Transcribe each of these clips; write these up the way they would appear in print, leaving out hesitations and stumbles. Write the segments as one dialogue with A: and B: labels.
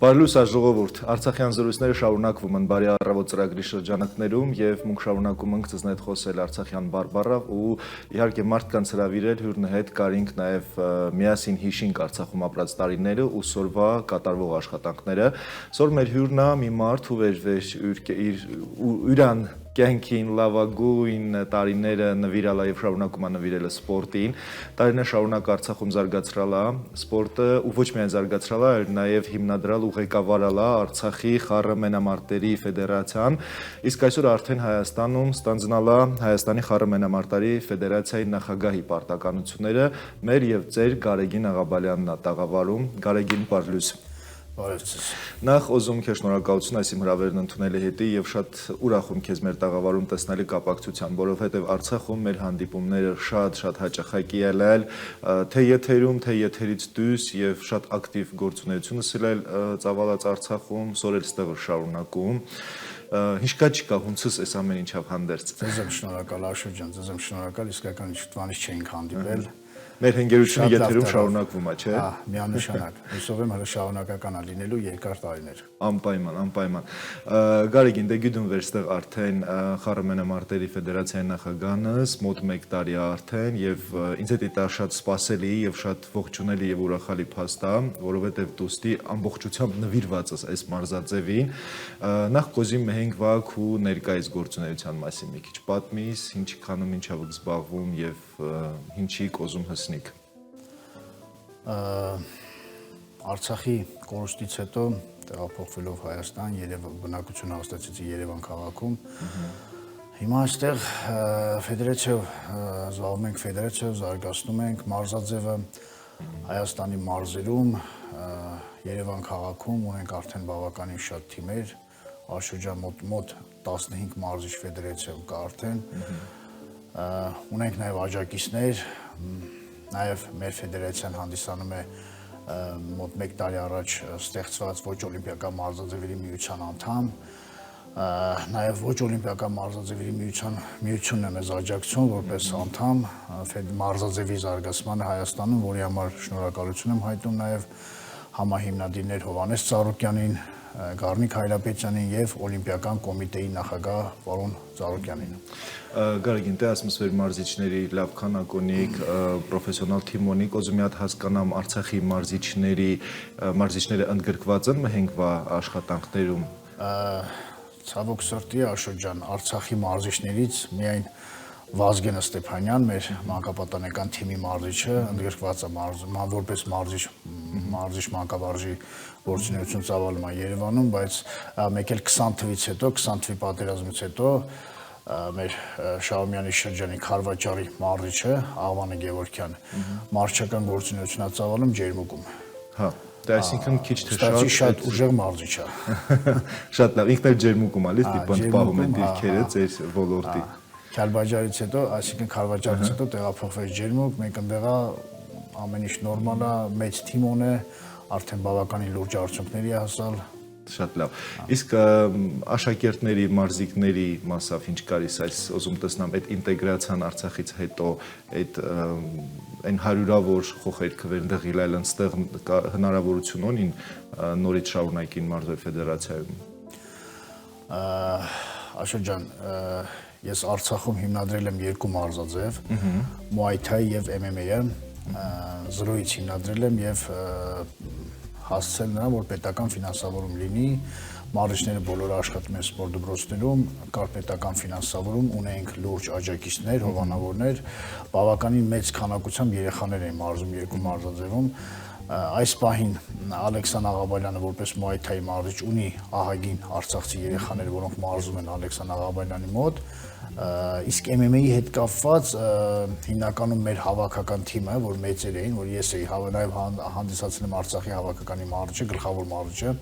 A: Բարլուս ժողովուրդ, Արցախյան զրույցները շարունակվում են բարի առավոտ ծրագրի շրջանակներում եւ մենք շարունակում ենք ձեզ հետ խոսել Արցախյան բարբառով ու իհարկե մարդկանց հրավիրել հյուրն հետ կարինք նաեւ միասին հիշինք Արցախում ապրած տարիները ու սորվա կատարվող աշխատանքները։ Սոր մեր հյուրն է մի մարդ ու յուրան կյանքին լավագույն տարիները նվիրալա եւ շարունակում է նվիրելը սպորտին։ Տարիներ շարունակ Արցախում զարգացրալ է սպորտը ու ոչ միայն զարգացրալ է, այլ նաեւ հիմնադրալ ու ղեկավարալ է Արցախի խառը մենամարտերի ֆեդերացիան, իսկ այսօր արդեն Հայաստանում ստանձնալ է Հայաստանի խառը մենամարտերի ֆեդերացիայի նախագահի պարտականությունները մեր եւ ձեր Գարեգին Աղաբալյանն է տաղավարում։ Գարեգին, բարլույս։ Նախ ուզում քեզ շնորհակալություն այս իմ հրավերն ընդունելի հետի եւ շատ ուրախ եմ քեզ մեր տաղավարում տեսնելի կապակցությամբ, որովհետեւ Արցախում մեր հանդիպումները շատ հաճախակի ելել, թե եթերում, թե եթերից դուրս եւ շատ ակտիվ գործունեությունս ելել ծավալած Արցախում, սորել ստեղը շարունակում։ Ինչ կա չկա հունցս այս ամեն ինչով հանդերձ։
B: Ձեզ եմ շնորհակալ Աշոտ ջան, ձեզ եմ շնորհակալ, իսկական իշխանից չէինք հանդիպել։
A: Մեր հնգերությունը եթերում շարունակվում է, չէ՞։
B: Միանշանակ։ Հուսով եմ հələ շարունակական է լինելու երկար տարիներ։
A: Անպայման։ Գարեգին, դե գիտում վերստեղ արդեն խառը մենամարտերի ֆեդերացիայի նախագահանս մոտ 1 տարի է արդեն եւ ինձ հետ դա շատ սպասելի եւ շատ ողջունելի եւ ուրախալի փաստ է, որովհետեւ դուստի ամբողջությամբ նվիրված այս մարզաձևին։ Նախ կոզի մենք վակ ու ներկայիս գործունեության մասին մի քիչ պատմիս, ինչի քանում ինչով եք զբաղվում եւ ինչի կոզում հսնիկ։
B: Արցախի կորուստից հետո տեղափոխվելով Հայաստան, բնակություն հաստատեցի Երևան քաղաքում։ Հիմա այստեղ զբաղվում ենք ֆեդերացիայով, զարգացնում ենք մարզաձևը Հայաստանի մարզերում, Երևան քաղաքում ունենք արդեն բավականին շատ թիմեր, Աշոջան մոտ 15 մարզիչ ֆեդերացիայում կա արդեն։ Ունենք նաև աջակիցներ, նաև մեր ֆեդերացիան հանդիսանում է մոտ 1 տարի առաջ ստեղծված ոչ օլիմպիական մարզաձևերի միության անդամ, նաև ոչ օլիմպիական մարզաձևերի միությունն է մեզ աջակցում որպես անդամ մարզաձևի զարգացմանը Հայաստանում, որի համար շնորհակալություն եմ հայտնում նաև համահիմնադիրներ Հովհաննես Ծառուկյանին, Գառնիկ Հայրապետյանին եւ Օլիմպիական կոմիտեի նախագահ պարոն Ծառուկյանին։
A: Գարեգին, դե ասում ես վեր մարզիչների լավ քանակ ունիք, պրոֆեսիոնալ թիմ ունիք, ուզում եմ հասկանամ Արցախի մարզիչները ընդգրկված են մհենգվա աշխատանքներում։
B: Ցավոք սրտի Աշոտ ջան, Արցախի մարզիչներից միայն Վազգեն Ստեփանյան, մեր մանկապատանեկան թիմի մարզիչը, ընդգրկված է որպես մարզիչ մանկավարժի գործունեություն ծավալում է Երևանում, բայց մեկ էլ 20 թվից հետո, 20 թվի պատերազմից հետո մեր Շահումյանի շրջանի Խարվաճարի մարզիչը Աղվանը Գևորգյան մարզչական գործունեություն է ծավալում Ջերմուկում։
A: Հա, դա այսինքն քիչ թե
B: շատ ուժեղ մարզիչ է։
A: Շատ լավ, ինքն էլ Ջերմուկում է, լի պահում է դիրքերը ձեր ոլորտի։
B: Քարվաճարից հետո, այսինքն Խարվաճարից հետո տեղափոխվեց Ջերմուկ, մենք այնտեղա ամեն ինչ նորմալ է, մեծ թիմ ունի, արդեն բավականին լուրջ արդյունքների է հասալ։
A: Շատ լավ։ Իսկ աշակերտների, մարզիկների մասով ինչ կարիս այս ուզում տեսնամ այդ ինտեգրացիան Արցախից հետո այդ այն հարյուրավոր խոխերքը վերնդեղիլ այլ այնտեղ հնարավորություն ունին նորից շարունակին մարզերի ֆեդերացիայում։
B: Աշոտ ջան, ես Արցախում հիմնադրել եմ 2 մարզաձև, Muay Thai եւ MMA-ը, զրոյից հիմնադրել եմ եւ հասցրել նրան, որ պետական ֆինանսավորում լինի, մարզիչները բոլորը աշխատում են սպորտ դպրոցներում, կար պետական ֆինանսավորում, ունենք լուրջ աջակիցներ, հովանավորներ, բավականին մեծ քանակությամբ երեխաներ են մարզում 2 մարզաձևում։ Այս պահին Ալեքսան Աղաբալյանը որպես Muay Thai մարզիչ ունի ահագին արցախցի երեխաներ, որոնք մարզում են Ալեքսան Աղաբալյանի մոտ, իսկ MMA-ի հետ կապված հիմնականում մեր հավաքական թիմը, որ մեծեր էին, որ ես էի նաև հանդիսացել եմ Արցախի հավաքականի մարզիչը, գլխավոր մարզիչը,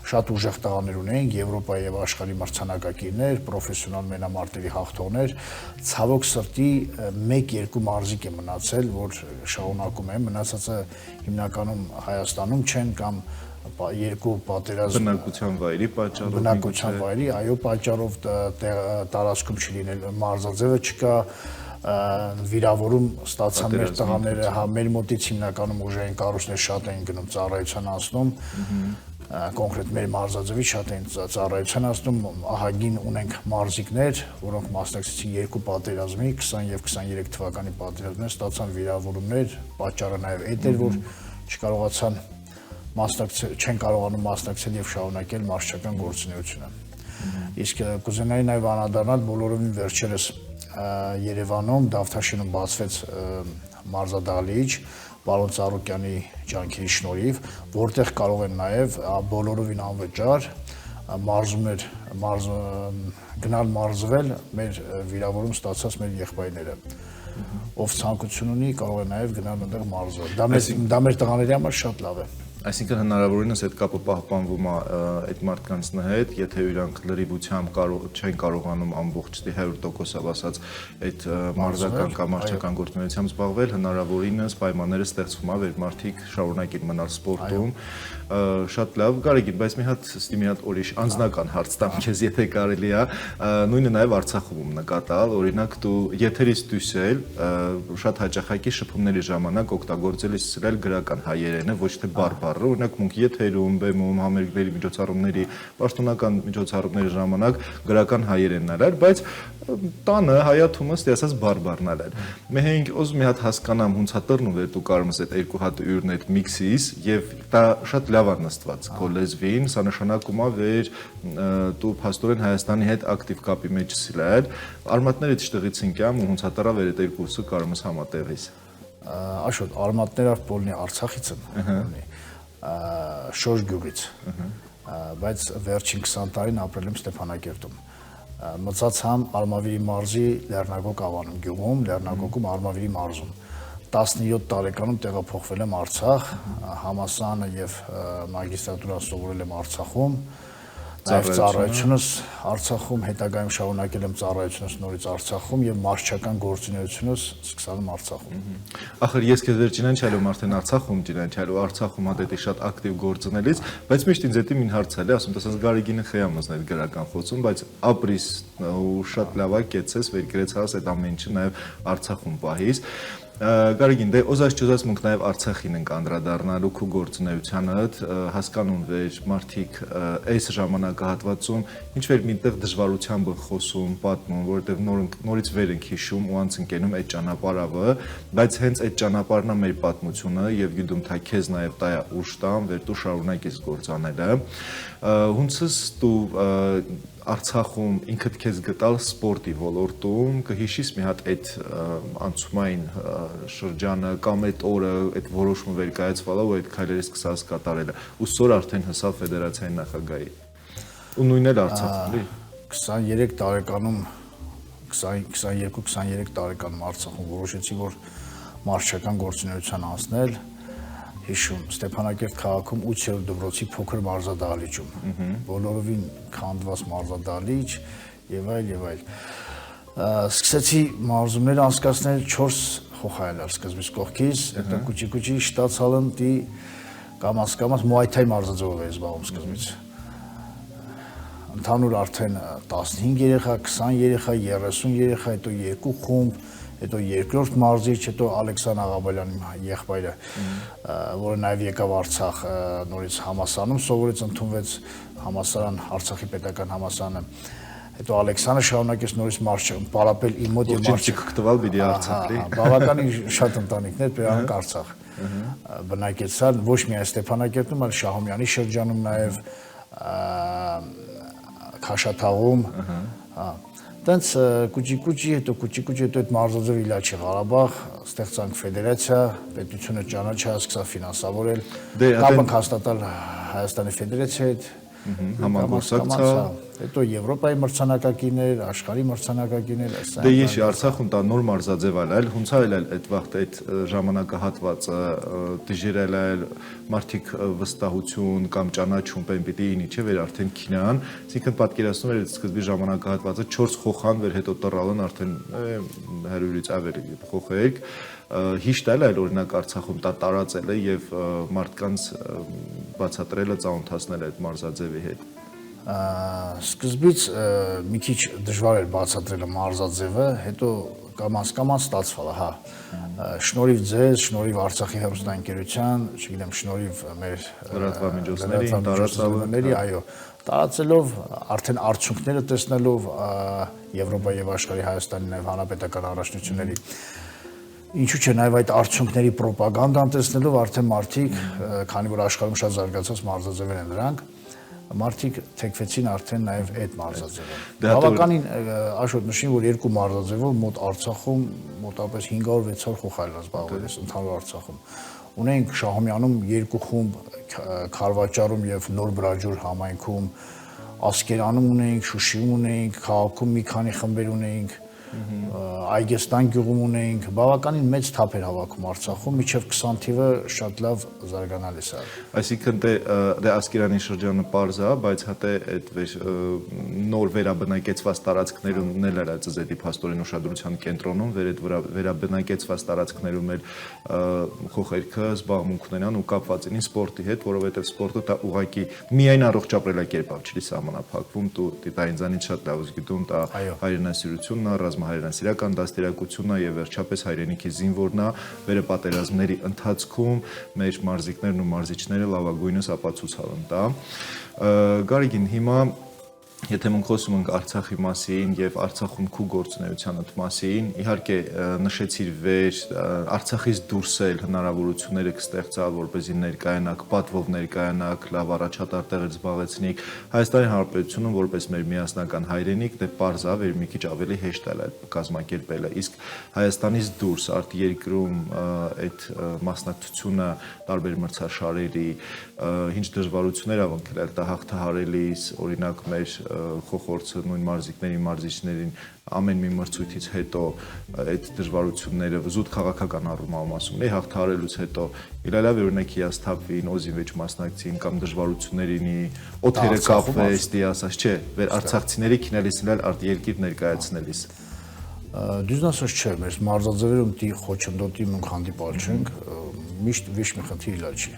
B: շատ ուժեղ տղաներ ունեինք, Եվրոպայի եւ աշխարհի մրցանակակիրներ, պրոֆեսիոնալ մենամարտերի հաղթողներ, ցավոք սրտի 1-2 մարզիկ է մնացել, որ շարունակում են, մնացածը հիմնականում Հայաստանում չեն կամ 2 պատերազմ
A: բնակության վայրի պատճառով,
B: բնակության վայրի, այո, պատճառով տարածքում չլինել մարզաձևը չկա, վիրավորում ստացան մեր տղաները, հա մեր մոտից հիմնականում ուժային կառույցներ շատ էին գնում ծառայության անցնում, կոնկրետ մեր մարզաձևի շատ են ծառայության հասնում, ահագին ունենք մարզիկներ, որոնք մասնակցեցին 2 պատերազմի, 20 եւ 23 թվականի պատերազմներ, ստացան վիրավորումներ, պատճառը նաեւ այդ էր, որ չկարողացան չեն կարողանում մասնակցել եւ շարունակել մարզչական գործունեությունը։ Իսկ կուզենայի նաեւ անդրադառնալ բոլորովին վերջերս Երևանում Դավթաշենում բացվեց մարզադահլիճ պարոն Ծառուկյանի ջանքերի շնորհիվ, որտեղ կարող են նաև բոլորովին անվճար գնալ մարզվել մեր վիրավորում ստացած մեր եղբայրները, ով ցանկություն ունի կարող է նաև գնալ այնտեղ մարզվել։ Դա մեր տղաների համար շատ լավ է։
A: Այսինքն հնարավորինս այդ կապը պահպանվում է այդ մարդկանց հետ, եթե իրանք լրիվությամբ չեն կարողանում ամբողջ 100% ասած այդ մարզական կամ մարզչական գործունեությամբ զբաղվել, հնարավորինս պայմանները ստեղծվում է, որ մարդիկ շարունակեն մնալ սպորտում։ Շատ լավ, Գարեգին, բայց մի հատ ուրիշ անձնական հարց տամ քեզ, եթե կարելի է, նույնը նաև Արցախում նկատալ, օրինակ դու եթերից դուսել շատ հաճախակի շփումների ժամանակ օգտագործել ես սրել գրական հայերենը, ոչ թե բարբառը, օրինակ մունք եթերում, բեմում, համերգների միջոցառումների, պաշտոնական միջոցառումների ժամանակ գրական հայերենն էր, բայց տանը հայաթումը ստիասած բարբառն էր։ Մենք ուզում մի հատ հասկանամ հունցատրն ու դու կարող ես այդ երկու հատ յուրն այդ միքսից եւ դա շատ լավ է նստված քո լեզվին, սա նշանակում է, որ դու փաստորեն Հայաստանի հետ ակտիվ կապի մեջ սիրել, արմատները դիշտեղից ինքամ ու հունցատրը վեր այդ երկուսը կարող ես համատեղից։
B: Աշոտ, արմատները բոլնի Արցախից են, Շոշ գյուղից, բայց վերջին 20 տարին ապրել եմ Ստեփանակերտում։ Մծացամ Արմավիրի մարզի Լեռնագոգ ավանում գյուղում, Լեռնագոգում Արմավիրի մարզում։ 17 տարեկանում տեղափոխվել եմ Արցախ, համալսարանը եւ մագիստրատուրան սովորել եմ Արցախում, նաեւ ծառայությունս Արցախում, հետագայում շարունակել եմ ծառայությունս նորից Արցախում եւ մարզչական գործունեությունս սկսել եմ Արցախում։
A: Ախր ես քեզ վերջինանչալում արդեն Արցախում ջինանչալու, Արցախում հատետի շատ ակտիվ գործունելից, բայց միշտ ինձ էդի մին հարցել է, ասում տեսած Գարեգինը խեամազն այդ գրական խոսում, բայց ապրիս ու շատ լավ է կեցես, վեր գրեցած այդ ամեն ինչը նաեւ Արցախում պահիս։ Գարեգին, դե օզած ճոզած մունք նաև Արցախին ենք անդրադառնալու քո գործունեությանը, հասկանում վեր մարդիկ այս ժամանակահատվածում ինչ-որ միտեղ դժվարությամբ են խոսում, պատմում, որովհետև նորից վեր ենք հիշում ու անց ընկնում այդ ճանապարհը, բայց հենց այդ ճանապարհն է մեր պատմությունը եւ գիտում թե քեզ նաև տա ուժ տամ, վեր դու շարունակես գործանելը։ Հունցս դու Արցախում ինքդ քեզ գտալ սպորտի ոլորտում, կհիշիս մի հատ այդ անցումային շրջանը կամ այդ օրը, այդ որոշումը վերկայացվալը ու այդ քայլերը սկսած կատարելը։ Ու սոր արդեն հսավ ֆեդերացիայի նախագահի։ Ու նույնն էլ Արցախում էլի։
B: 23 տարեկանում 22-23 տարեկանում Արցախում որոշեցի, որ մարզչական գործունեության անցնել, հիշում Ստեփանակերտ քաղաքում 8-րդ դպրոցի փոքր մարզադահլիճում, բոլորովին քանդված մարզադահլիճ եւ այլ։ Սկսեցի մարզումներ անցկացնել 4 խոխայելար սկզբից կողքից, հետո կուճի շտացալն դի կամաց մուայթայ մարզաձևով էի զբաղվում սկզբից։ Ընդհանուր արդեն 15 երեխա, 20 երեխա, 30 երեխա, հետո 2 խումբ, հետո երկրորդ մարզիչ, հետո Ալեքսան Աղաբալյանի եղբայրը, որը նաև եկավ Արցախ, նորից համալսարանում սովորեց, ընդունվեց համալսարան, Արցախի պետական համալսարանը։ Հետո Ալեքսանը շարունակեց նորից մարզչը, պարապել իմ մոտ եւ
A: մարզիչ կտվալ պիտի Արցախի։
B: Բավականին շատ ընտանիքներ բերանք Արցախ բնակեցան, ոչ միայն Ստեփանակերտում, այլ Շահումյանի շրջանում նաև Քաշաթաղում, Տենց կուճի հետո այդ մարզաձև Իլաչի Ղարաբաղ, ստեղծանք ֆեդերացիա, պետությունը ճանաչա, սկսա ֆինանսավորել, կապը հաստատալ Հայաստանի ֆեդերացիայի հետ,
A: համագործակցա,
B: հետո Եվրոպայի մրցանակակիրներ, աշխարհի մրցանակակիրներ,
A: Դե ես Արցախում դա նոր մարզաձև այլ, հունցայել այդ վաղտ այդ ժամանակահատվածը դիժիրել այլ մարդիկ վստահություն կամ ճանաչում պեն պիտի ինի չէ, վեր արդեն քինան, այսինքն պատկերացնում էր այդ սկզբի ժամանակահատվածը 4 խոխան վեր հետո տրալն արդեն 100-ից ավել խոխեք, հիշտ այլ օրինակ Արցախում դա տարածել է եւ մարդկանց բացատրելը ծանոթացնել այդ մարզաձևի հետ։
B: Սկզբից մի քիչ դժվար էր բացատրելը մարզաձևը, հետո կամաց ստացվել է, հա։ Շնորհիվ ձեզ, շնորհիվ Արցախի հեռուստաընկերության, չգիտեմ, շնորհիվ մեր լրատվամիջոցների, այո, տարածելով արդեն արդյունքները տեսնելով Եվրոպայի եւ աշխարհի Հայաստանի նաեւ հանրապետական առաջնությունների ինչու՞ չէ նաև այդ արդյունքների ռոպագանդան տեսնելով արդեն մարդիկ, քանի որ աշխարհում շատ զարգացած մարզաձևեր են դրանք, մարդիկ թեքվեցին արդեն նաև այդ մարզաձևը։ Բավականին Աշոտ նշին, որ երկու մարզաձևով մոտ Արցախում մոտավորապես 500-600 խոհարել զբաղվել է ընդհանուր Արցախում։ Ունենք Շահումյանում երկու խումբ, Քարվաճարում եւ Նոր Բրաջուր համայնքում, Ասկերանում ունենք, Շուշիում ունենք, քաղաքում մի քանի խմբեր ունենք, Այգեստան գյուղում ունենք, բավականին մեծ թափ էր հավաքում Արցախում, մինչև 20 թիվը շատ լավ զարգանալ է սա։
A: Այսինքն դե Ասկերանի շրջանը պարզ է, բայց հատե այդ նոր վերաբնակեցված տարածքներում էլ էր ԱԾԶ-ի փաստորեն ուշադրության կենտրոնում, վերաբնակեցված տարածքներում էլ խոհերքը զբաղմունք ունենան ու կապված էին սպորտի հետ, որովհետև սպորտը դա ուղղակի միայն առողջ ապրելակերպ չի սահմանափակվում, դու դա ինձանից շատ լավ ես գիտում, դա հայրենասիրությունն է, հայրենասիրական դաստիարակությունն է եւ վերջապես հայրենիքի զինվորն է, վերապատերազմների ընթացքում մեր մարզիկներն ու մարզիչները լավագույնս ապացուցալ են դա։ Գարեգին, հիմա եթե մենք խոսում ենք Արցախի մասին եւ Արցախում քու գործունեությանդ մասին, իհարկե նշեցիր վեր Արցախից դուրս էլ հնարավորությունները կստեղծալ, որպեսզի ներկայանաք, պատվով ներկայանաք, լավ առաջատար տեղեր զբաղեցնիք։ Հայաստանի Հանրապետությունում որպես մեր միասնական հայրենիք, դե պարզ է, վեր մի քիչ ավելի հեշտ է այդ կազմակերպելը։ Իսկ Հայաստանից դուրս արտերկրում այդ մասնակցությունը տարբեր մրցաշարերի ինչ դժվարություններ ավ ընկնել, դա հաղթահարելիս, օրինակ մեր խոխորձը նույն մարզիկներին, մարզիչներին ամեն մի մրցույթից հետո այդ դժվարությունները զուտ քաղաքական առումով ասում եմ, հաղթահարելուց հետո իլալավ օրինակ հիասթափվին, օզին վեճ մասնակցին կամ դժվարություններինի օթերը կապվես, դիասած, չէ, վեր արցախցիների քինելիսն էլ արտերկիր ներկայացնելիս։
B: Դիզնասոց չէ, մեր մարզաձևերում դի խոչընդոտի մենք հանդիպալ չենք, միշտ վիշ մի խնդիր իլալ չի։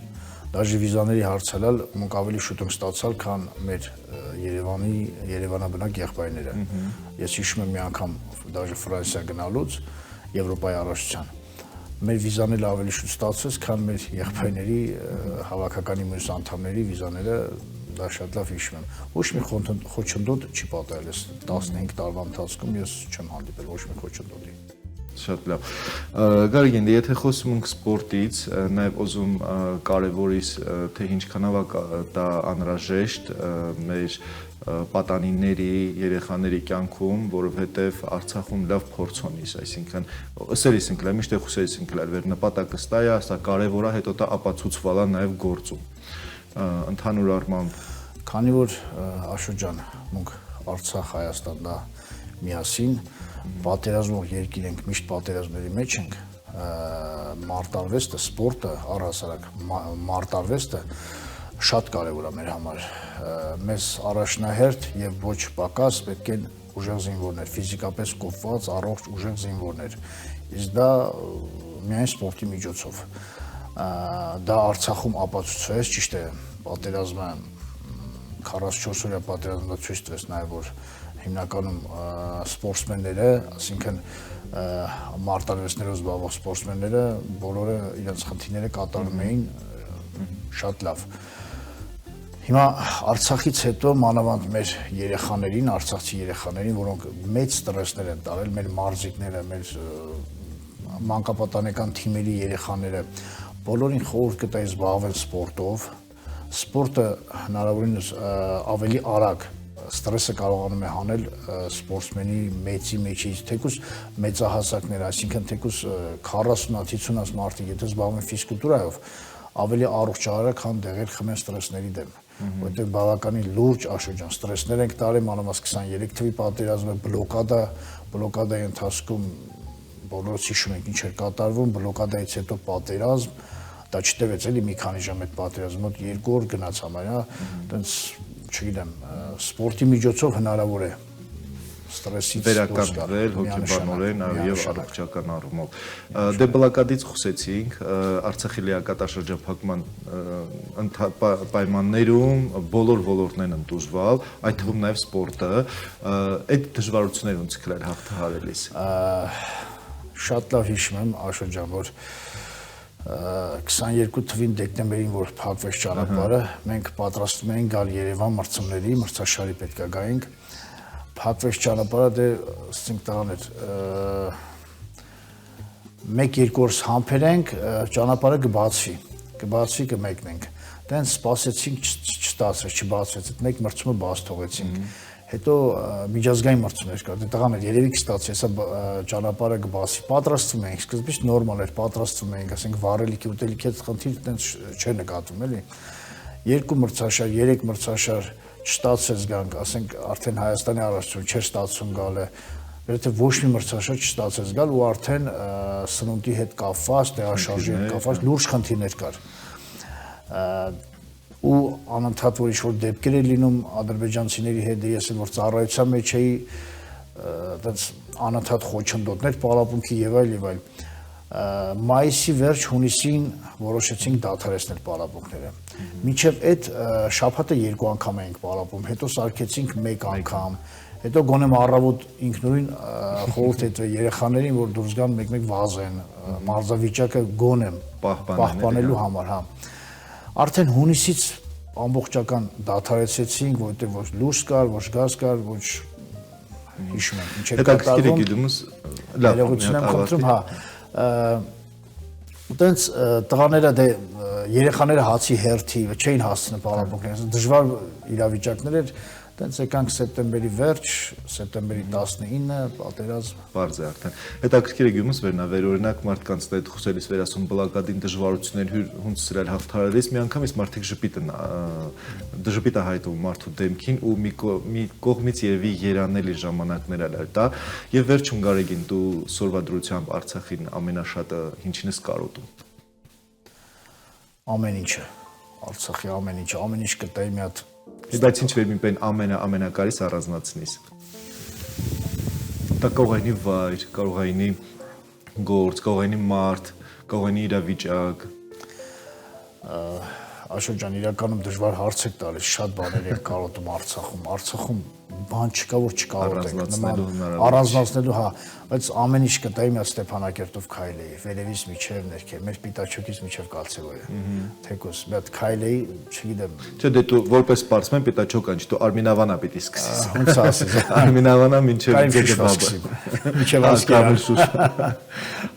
B: Դաժե վիզաների հարցալալ մենք ավելի շուտ ենք ստացալ, քան մեր Երևանաբնակ եղբայրները։ Ես հիշում եմ մի անգամ դաժե Ֆրանսիա գնալուց Եվրոպայի առաջության։ Մեր վիզաները ավելի շուտ ստացվեց, քան մեր եղբայրների հավաքականի մյուս անդամների վիզաները, դա շատ լավ հիշում եմ։ Ոչ մի խոչընդոտ չի պատահել այս 15 տարվա ընթացքում, ես չեմ հանդիպել ոչ մի խոչընդոտի։
A: Շատ լավ։ Գարեգին, եթե խոսում ենք սպորտից, նաև ուզում կարևորիս, թե ինչքանով է դա անհրաժեշտ մեր պատանիների, երեխաների կյանքում, որովհետև Արցախում լավ փորձ ունիս, այսինքն ըսելիս ենք լավ, միշտ խուսելիս ենք լավ, վեր նպատակը ստա է, սա կարևոր է, հետո դա ապացուցվել է նաև գործում։ Ընդհանուր առմամբ,
B: քանի որ Աշոտ ջան, մենք Արցախ, Հայաստան դա միասին պատերազմող երկիր ենք, միշտ պատերազմների մեջ ենք, մարտարվեստը, սպորտը, առհասարակ մարտարվեստը շատ կարևոր է մեր համար։ Մեզ առաջնահերթ եւ ոչ պակաս պետք են ուժեղ զինվորներ, ֆիզիկապես կոփված, առողջ ուժեղ զինվորներ։ Իսկ դա միայն սպորտի միջոցով։ Դա Արցախում ապացուցվեց, ճիշտ է, պատերազմը 44 օրյա պատերազմը ցույց տվեց նաեւ, որ հիմնականում սպորտսմենները, այսինքն մարտարվեստներով զբաղվող սպորտսմենները բոլորը իրենց խնդիրները կատարում էին շատ լավ։ Հիմա Արցախից հետո մանավանդ մեր երեխաներին, արցախցի երեխաներին, որոնք մեծ ստրեսներ են տարել, մեր մարզիկները, մեր մանկապատանեկան թիմերի երեխաները, բոլորին խորհուրդ կտայի զբաղվել սպորտով։ Սպորտը հնարավորինս ավելի արագ ստրեսը կարողանում է հանել սպորտսմենի մեծի մեջից, թեկուզ մեծահասակներ, այսինքն թեկուզ 40-50 մարդիկ, եթե զբաղվում են ֆիզկուլտուրայով, ավելի առողջարար, քան դեղեր խմեն ստրեսների դեմ, որտեղ բավականին լուրջ Աշոտ ջան ստրեսներ ենք տարել, մանավանդ 23 թվականի պատերազմը, բլոկադայի ընթացքում բոլորս հիշում ենք ինչ էր կատարվում, բլոկադայից հետո պատերազմ, դա չտևեց էլի մի քանի ժամ այդ պատերազմը, մոտ 2 օր գնաց համարյա, այտենց չգիտեմ, սպորտի միջոցով հնարավոր է ստրեսից
A: վերականգնվել հոգեբանորեն եւ առողջական առումով։ Դե բլոկադից խոսեցինք, Արցախի լիակատար պայմաններում բոլոր ոլորտներն են դժվար, այդ թվում նաեւ սպորտը, այդ դժվարությունները ոնց կլար հաղթահարելիս։
B: Շատ լավ հիշում եմ, Աշոտ ջան, որ 22 թվին դեկտեմբերին, որ փակվեց ճանապարհը, մենք պատրաստվում էինք գալ Երևան մրցաշարի պետքա գայինք, փակվեց ճանապարհը, դե ասենք տղաներ, 1-2 օր համբերենք, ճանապարհը կբացվի կմեկնենք։ Դենց սպասեցինք, չստացվեց, չբացվեց, այդ մեկ մրցումը բաց թողեցինք։ Հետո միջազգային մրցումներ կար, դե տղաներ, երևի կստացվի, հեսա ճանապարհը կբացվի, պատրաստվում էինք, սկզբից նորմալ էր, պատրաստվում էինք, ասենք վառելիքի, ուտելիքի հետ խնդիր տենց չէր նկատվում, էլի։ 2 մրցաշար, 3 մրցաշար չստացվեց գանք, ասենք արդեն Հայաստանի առաջնություն չէր ստացվում գալը, վերջը ոչ մի մրցաշար չստացվեց գալ ու արդեն սնունդի հետ կապված, տեղաշարժի հետ կապված լուրջ խնդիրներ կար։ Ու անընդհատ որ ինչ-որ դեպքեր էր լինում ադրբեջանցիների հետ, ես որ ծառայության մեջ էի, այդպես անընդհատ խոչընդոտներ պարապմունքի եւ այլ։ Մայիսի վերջ հունիսին որոշեցինք դադարեցնել պարապմունքները։ Մինչև այդ շաբաթը 2 անգամ էինք պարապում, հետո սարքեցինք 1 անգամ, հետո գոնե առավոտ ինքնուրույն խորհուրդ այդ երեխաներին, որ դուրս գան մեկ-մեկ վազեն, մարզավիճակը գոնե պահպանելու համար, հա։ Արդեն հունիսից ամբողջական դադարեցեցինք, որտեղ ոչ լույս կար, ոչ գազ կար, ոչ հիշում եմ, ինչ էր կատարվում։ Ներողություն եմ խնդրում, հա։ Այդտենց տղաները դե երեխաները հացի հերթի չէին հասցնում պարապմունքներ, դժվար իրավիճակներ էր, այդտենց եկանք սեպտեմբերի վերջ, սեպտեմբերի 19-ը պատերազմ։
A: Պարզ է արդեն։ Հետաքրքիր է գումս վերնավերօրինակ մարդկանց հետ խոսելիս վերասում բլոկադին դժվարություններ հունց սրել հաղթահարելիս միանգամից մարդիկ ժպիտ է հայտում մարդու դեմքին ու մի կողմից երևի երանելի ժամանակներ ալ դա եւ վերջում Գարեգին դու սորվադրությամբ Արցախին ամենաշատը ինչին ես կարոտում։
B: Ամեն ինչը, Արցախի ամեն ինչ կտայի մի հատ
A: Բայց ինչ վերմին պեն ամենակարիս առանձնացնիս։ Դա կողայնի վայր, կողայնի գործ, կողայնի մարդ, կողայնի իրավիճակ։
B: Աշոտ ջան, իրականում դժվար հարց եք տալիս, շատ բաներ եք կարոտում Արցախում բան չկա, որ չկարոտենք, առանձնացնելու, հա, բայց ամեն ինչ կտայի մի հատ Ստեփանակերտով քայլեի, վերևից միջև ներքև, մեր Պիտաչոկից միջև Կալցեվոյը, թեկուզ, մի հատ քայլեի, չգիտեմ։
A: Չէ, դե դու որպես սպորտսմեն Պիտաչոկ անջի, դու Արմինավանա պիտի սկսես։
B: Ոնց ասես։
A: Արմինավանա մինչև
B: Միջև ասկերան։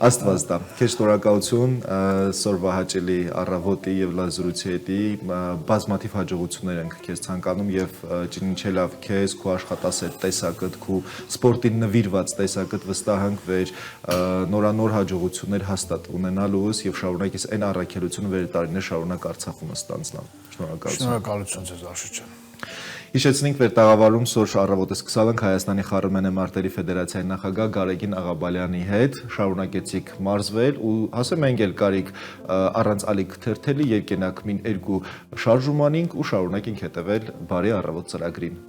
A: Աստված տա։ Քեզ շնորհակալություն սորվա հաճելի առավոտի եւ լազրույցի հետի բազմաթիվ հաջողություններ ենք քեզ ցանկանում եւ ճինչելով քեզ քո աշխատասեր տեսակդ քո սպորտին նվիրված տեսակդ վստահ ենք վեր նորանոր հաջողություններ հաստատ ունենալուս եւ շարունակես այն առաքելությունը վեր տարիներ շարունակ Արցախում ստանձնալ։ Շնորհակալություն։
B: Շնորհակալություն ձեզ Աշոտ ջան։
A: Հիշեցնենք վեր տաղավարում սոր առավոտը սկսալ ենք Հայաստանի Խառնմենե մարտերի ֆեդերացիայի նախագահ Գարեգին Աղաբալյանի հետ, շարունակեցիք մարզվել ու ասեմ ենք էլ կարիք առանց ալիք թերթելի երկենակ մին 2 շարժումանինք ու շարունակենք հետևել բարի առավոտ ծրագրին։